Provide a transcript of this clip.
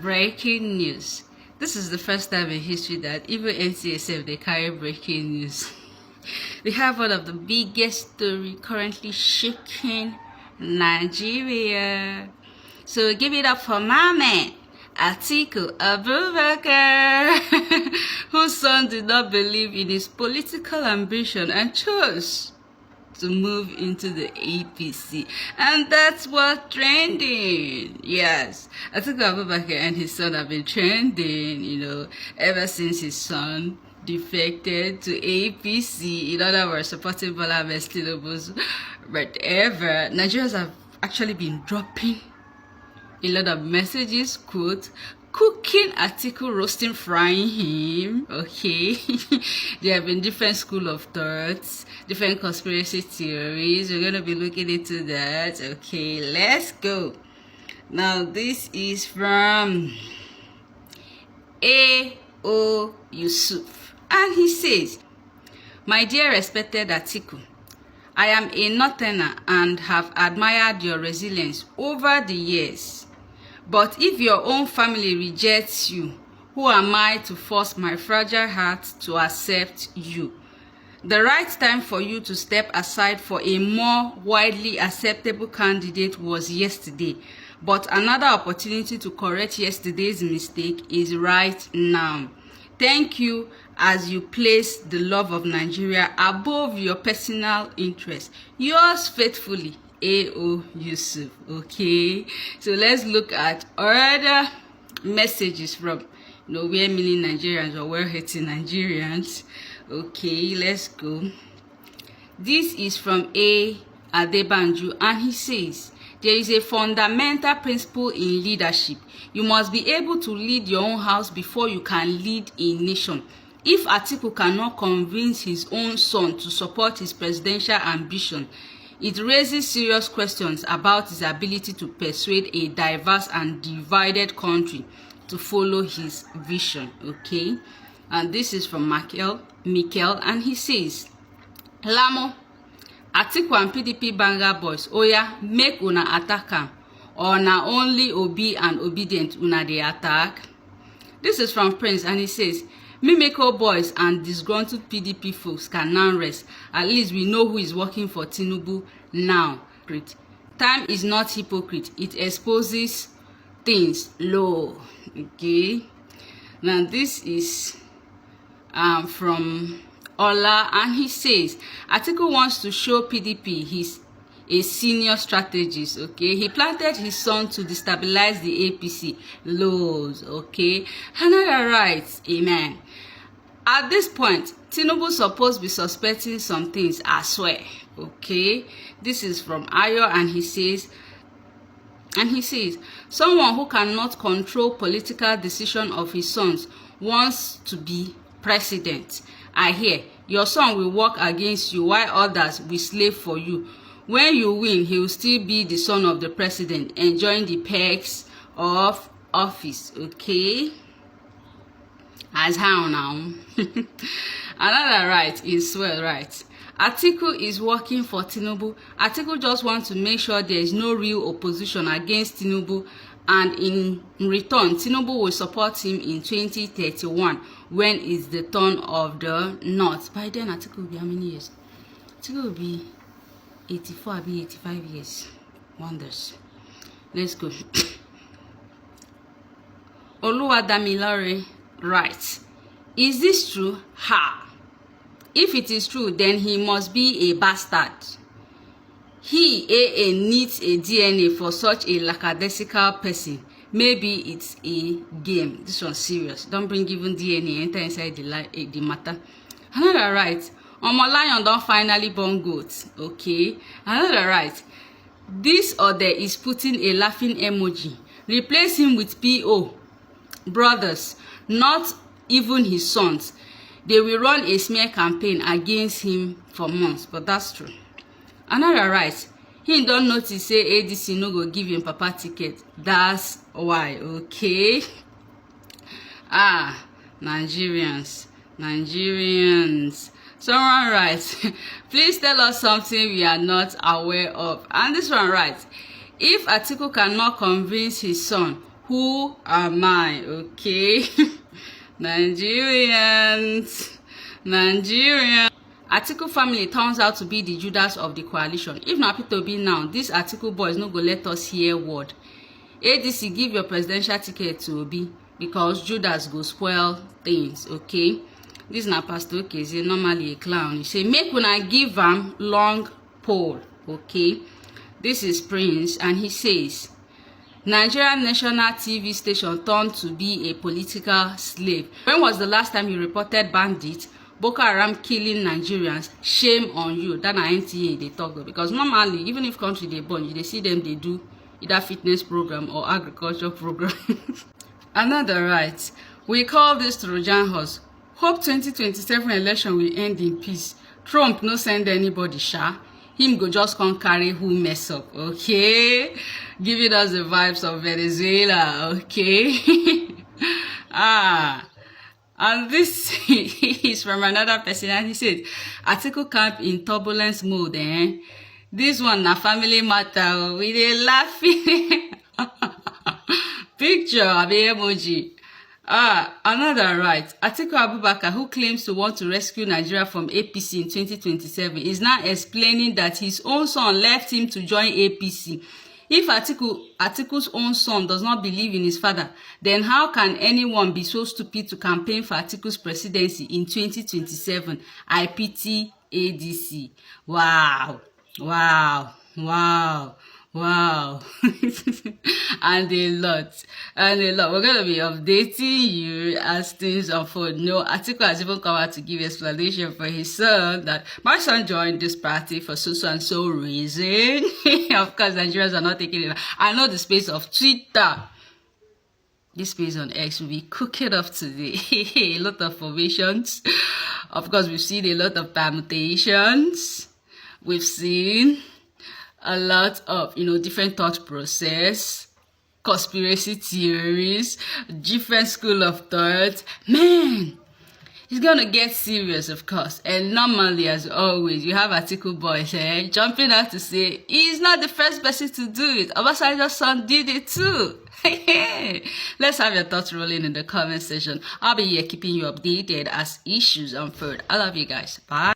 Breaking news. This is the first time in history that even NCSF they carry breaking news. We have one of the biggest story currently shaking Nigeria. So give it up for my man, Atiku Abubakar, whose son did not believe in his political ambition and chose to move into the APC, and that's what trending. Yes, Atiku Abubakar and his son have been trending, ever since his son defected to APC. In other words, supporting Bola Tinubu's whatever. Nigerians have actually been dropping a lot of messages, quote, cooking Atiku, roasting, frying him. Okay. There have been different school of thoughts, different conspiracy theories. We're going to be looking into that. Okay, let's go. Now, this is from A.O. Yusuf. And he says, "My dear respected Atiku, I am a northerner and have admired your resilience over the years. But if your own family rejects you, who am I to force my fragile heart to accept you? The right time for you to step aside for a more widely acceptable candidate was yesterday, but another opportunity to correct yesterday's mistake is right now. Thank you as you place the love of Nigeria above your personal interest. Yours faithfully, A.O. Yusuf." Okay, so let's look at other messages from where many Nigerians or where hating Nigerians. Okay, let's go. This is from A. Adebanju, and he says, "There is a fundamental principle in leadership. You must be able to lead your own house before you can lead a nation. If Atiku cannot convince his own son to support his presidential ambition, it raises serious questions about his ability to persuade a diverse and divided country to follow his vision." Okay, and this is from Michael, and he says, "Lamo, Atiku and PDP banger boys, oya, make una attack am, or na only Obi and obedient una dey attack?" This is from Prince, and he says, "Mimeko boys and disgruntled PDP folks can now rest. At least we know who is working for Tinubu now. Time is not hypocrite. It exposes things low." Okay. Now this is from Ola, and he says, "Atiku wants to show PDP he's a senior strategist." Okay, he planted his son to destabilize the APC lows. Okay, another right. Amen. At this point, Tinubu supposed to be suspecting some things as well. Okay, this is from Ayo, and he says, "Someone who cannot control political decision of his sons wants to be president. I hear your son will work against you while others will slave for you. When you win, he will still be the son of the president, enjoying the perks of office." Okay, as how now? Another right is well right. Atiku is working for Tinubu. Atiku just wants to make sure there is no real opposition against Tinubu, and in return, Tinubu will support him in 2031 when it's the turn of the North. By then, Atiku will be how many years? Atiku will be 84, be 85 years. Wonders. Let's go. Oluwadamilore writes, "Is this true? Ha! If it is true, then he must be a bastard. He AA needs a DNA for such a lackadaisical person. Maybe it's a game." This one's serious. Don't bring even DNA enter inside the matter. Another right. Lion don't finally born goats. Okay. Another right. This or there is putting a laughing emoji. Replace him with PO. Brothers, not even his sons. They will run a smear campaign against him for months, but that's true. Another right. He don't notice say ADC no go give him papa ticket. That's why. Okay. Nigerians. Someone writes, "Please tell us something we are not aware of." And this one writes, "If Atiku cannot convince his son, Who am I? Okay. Nigerians. Atiku family turns out to be the Judas of the coalition. If na P2B now, this Atiku boys no go let us hear word. ADC, give your presidential ticket to Obi because Judas go spoil things, okay? This na Pastor Okeze, normally a clown. He say, make una give am long pole, okay? This is Prince, and he says, Nigerian national TV station turned to be a political slave. When was the last time you reported bandits, Boko Haram killing Nigerians? Shame on you. That na NTA they talk though. Because normally, even if country they burn, you they see them they do either fitness program or agriculture program. Another right. We call this Trojan horse. Hope 2027 election will end in peace. Trump no send anybody, sha. Him go just come carry who mess up, okay? Giving us the vibes of Venezuela, okay? And this is from another person, and he said, Atiku camp in turbulence mode, eh? This one na family matter, we dey laughing. Picture, abi emoji. Another right. Atiku Abubakar, who claims to want to rescue Nigeria from APC in 2027, is now explaining that his own son left him to join APC. If Atiku's own son does not believe in his father, then how can anyone be so stupid to campaign for Atiku's presidency in 2027? I pity ADC. Wow. and a lot. We're going to be updating you as things unfold. No, Atiku has even come out to give explanation for his son that my son joined this party for so and so reason. Of course, Nigerians are not taking it. I know the space of Twitter. This space on X will be cooking up today. A lot of formations. Of course, we've seen a lot of permutations. We've seen a lot of, different thought process, conspiracy theories, different school of thought. Man, it's gonna get serious, of course. And normally, as always, you have Atiku boys jumping out to say he's not the first person to do it. Obasanjo's son did it too. Let's have your thoughts rolling in the comment section. I'll be here keeping you updated as issues unfold. I love you guys. Bye.